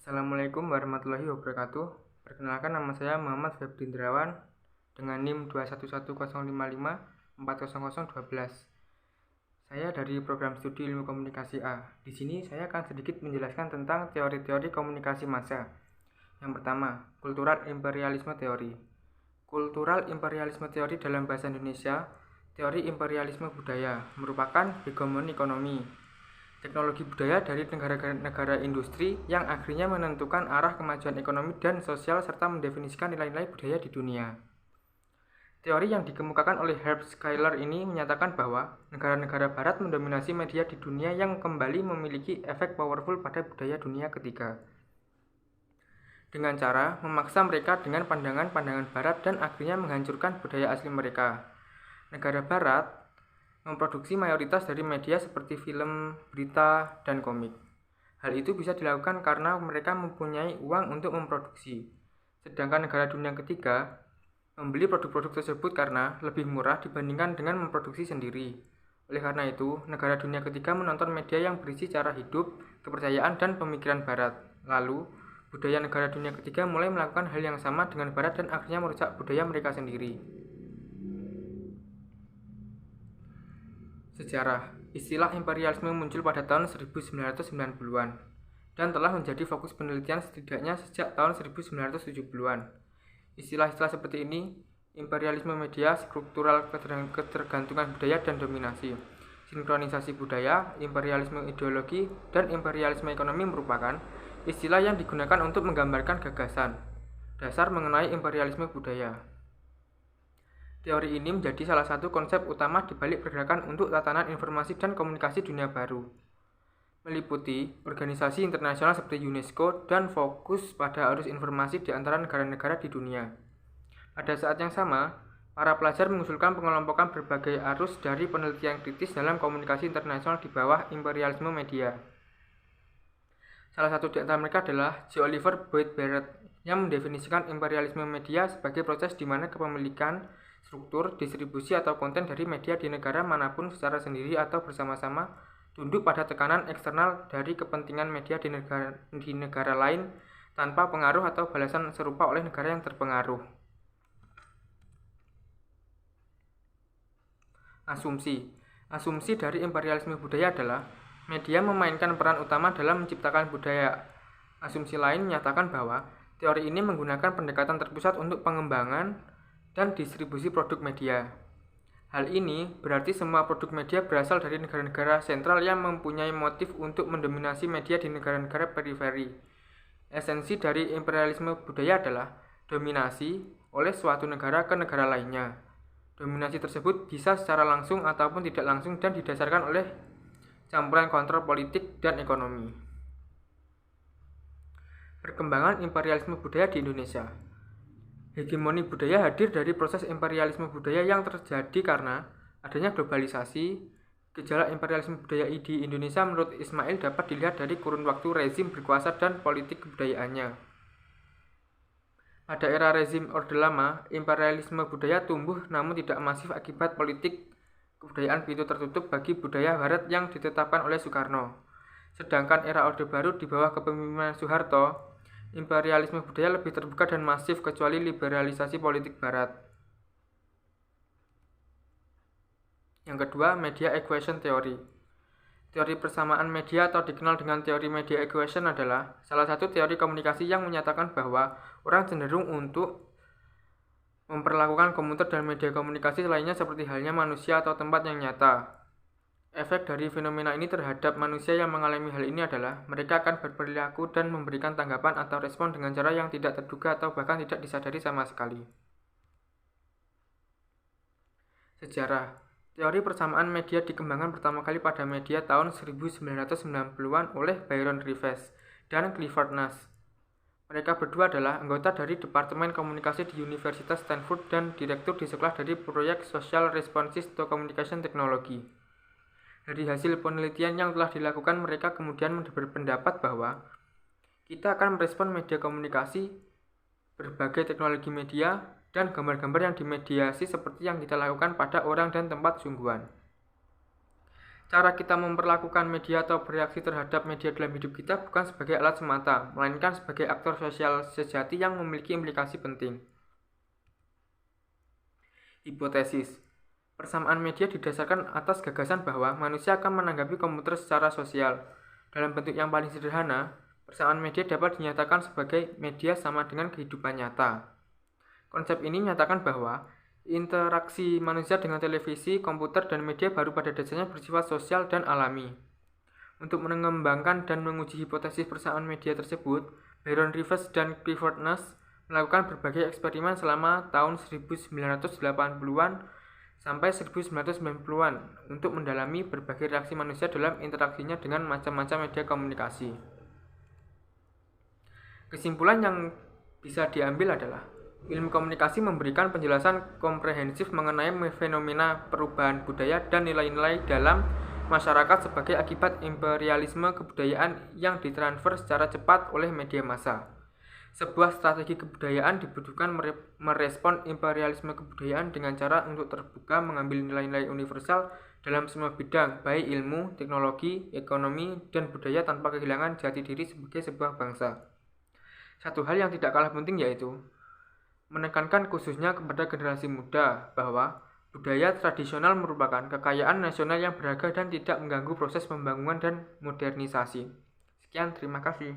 Assalamualaikum warahmatullahi wabarakatuh. Perkenalkan, nama saya Muhammad Febri Indrawan dengan NIM 21105540012. Saya dari program studi ilmu komunikasi A. Di sini saya akan sedikit menjelaskan tentang teori-teori komunikasi massa. Yang pertama, kultural imperialisme teori. Kultural imperialisme teori dalam bahasa Indonesia, teori imperialisme budaya, merupakan hegemoni ekonomi, teknologi budaya dari negara-negara industri yang akhirnya menentukan arah kemajuan ekonomi dan sosial serta mendefinisikan nilai-nilai budaya di dunia. Teori yang dikemukakan oleh Herb Schiller ini menyatakan bahwa negara-negara barat mendominasi media di dunia yang kembali memiliki efek powerful pada budaya dunia ketiga, dengan cara memaksa mereka dengan pandangan-pandangan barat dan akhirnya menghancurkan budaya asli mereka. Negara barat memproduksi mayoritas dari media seperti film, berita, dan komik. Hal itu bisa dilakukan karena mereka mempunyai uang untuk memproduksi. Sedangkan negara dunia ketiga membeli produk-produk tersebut karena lebih murah dibandingkan dengan memproduksi sendiri. Oleh karena itu, negara dunia ketiga menonton media yang berisi cara hidup, kepercayaan, dan pemikiran barat. Lalu, budaya negara dunia ketiga mulai melakukan hal yang sama dengan barat dan akhirnya merusak budaya mereka sendiri. Sejarah. Istilah imperialisme muncul pada tahun 1990-an dan telah menjadi fokus penelitian setidaknya sejak tahun 1970-an. Istilah-istilah seperti ini, imperialisme media, struktural ketergantungan budaya dan dominasi, sinkronisasi budaya, imperialisme ideologi, dan imperialisme ekonomi merupakan istilah yang digunakan untuk menggambarkan gagasan dasar mengenai imperialisme budaya. Teori ini menjadi salah satu konsep utama di balik pergerakan untuk tatanan informasi dan komunikasi dunia baru, meliputi organisasi internasional seperti UNESCO dan fokus pada arus informasi di antara negara-negara di dunia. Pada saat yang sama, para pelajar mengusulkan pengelompokan berbagai arus dari penelitian kritis dalam komunikasi internasional di bawah imperialisme media. Salah satu di antara mereka adalah J. Oliver Boyd Barrett yang mendefinisikan imperialisme media sebagai proses di mana kepemilikan, struktur, distribusi atau konten dari media di negara manapun secara sendiri atau bersama-sama tunduk pada tekanan eksternal dari kepentingan media di negara lain tanpa pengaruh atau balasan serupa oleh negara yang terpengaruh. Asumsi dari imperialisme budaya adalah media memainkan peran utama dalam menciptakan budaya. Asumsi lain menyatakan bahwa teori ini menggunakan pendekatan terpusat untuk pengembangan dan distribusi produk media. Hal ini berarti semua produk media berasal dari negara-negara sentral yang mempunyai motif untuk mendominasi media di negara-negara periferi. Esensi dari imperialisme budaya adalah dominasi oleh suatu negara ke negara lainnya. Dominasi tersebut bisa secara langsung ataupun tidak langsung dan didasarkan oleh campuran kontrol politik dan ekonomi. Perkembangan imperialisme budaya di Indonesia. Hegemoni budaya hadir dari proses imperialisme budaya yang terjadi karena adanya globalisasi. Gejala imperialisme budaya di Indonesia menurut Ismail dapat dilihat dari kurun waktu rezim berkuasa dan politik kebudayaannya. Pada era rezim Orde Lama, imperialisme budaya tumbuh namun tidak masif akibat politik kebudayaan pintu tertutup bagi budaya barat yang ditetapkan oleh Soekarno. Sedangkan era Orde Baru di bawah kepemimpinan Soeharto, imperialisme budaya lebih terbuka dan masif kecuali liberalisasi politik barat. Yang kedua, media equation theory. Teori persamaan media atau dikenal dengan teori media equation adalah salah satu teori komunikasi yang menyatakan bahwa orang cenderung untuk memperlakukan komputer dan media komunikasi lainnya seperti halnya manusia atau tempat yang nyata. Efek dari fenomena ini terhadap manusia yang mengalami hal ini adalah mereka akan berperilaku dan memberikan tanggapan atau respon dengan cara yang tidak terduga atau bahkan tidak disadari sama sekali. Sejarah. Teori persamaan media dikembangkan pertama kali pada media tahun 1990-an oleh Byron Rivers dan Clifford Nash. Mereka berdua adalah anggota dari Departemen Komunikasi di Universitas Stanford dan direktur di sekolah dari proyek Social Responses to Communication Technology. Dari hasil penelitian yang telah dilakukan, mereka kemudian berpendapat bahwa kita akan merespon media komunikasi, berbagai teknologi media, dan gambar-gambar yang dimediasi seperti yang kita lakukan pada orang dan tempat sungguhan. Cara kita memperlakukan media atau bereaksi terhadap media dalam hidup kita bukan sebagai alat semata, melainkan sebagai aktor sosial sejati yang memiliki implikasi penting. Hipotesis. Persamaan media didasarkan atas gagasan bahwa manusia akan menanggapi komputer secara sosial. Dalam bentuk yang paling sederhana, persamaan media dapat dinyatakan sebagai media sama dengan kehidupan nyata. Konsep ini menyatakan bahwa interaksi manusia dengan televisi, komputer, dan media baru pada dasarnya bersifat sosial dan alami. Untuk mengembangkan dan menguji hipotesis persamaan media tersebut, Baron Rivers dan Clifford Nash melakukan berbagai eksperimen selama tahun 1980-an sampai 1990-an untuk mendalami berbagai reaksi manusia dalam interaksinya dengan macam-macam media komunikasi. Kesimpulan yang bisa diambil adalah ilmu komunikasi memberikan penjelasan komprehensif mengenai fenomena perubahan budaya dan nilai-nilai dalam masyarakat sebagai akibat imperialisme kebudayaan yang ditransfer secara cepat oleh media massa. Sebuah strategi kebudayaan dibutuhkan merespon imperialisme kebudayaan dengan cara untuk terbuka mengambil nilai-nilai universal dalam semua bidang, baik ilmu, teknologi, ekonomi, dan budaya tanpa kehilangan jati diri sebagai sebuah bangsa. Satu hal yang tidak kalah penting yaitu menekankan khususnya kepada generasi muda bahwa budaya tradisional merupakan kekayaan nasional yang berharga dan tidak mengganggu proses pembangunan dan modernisasi. Sekian, terima kasih.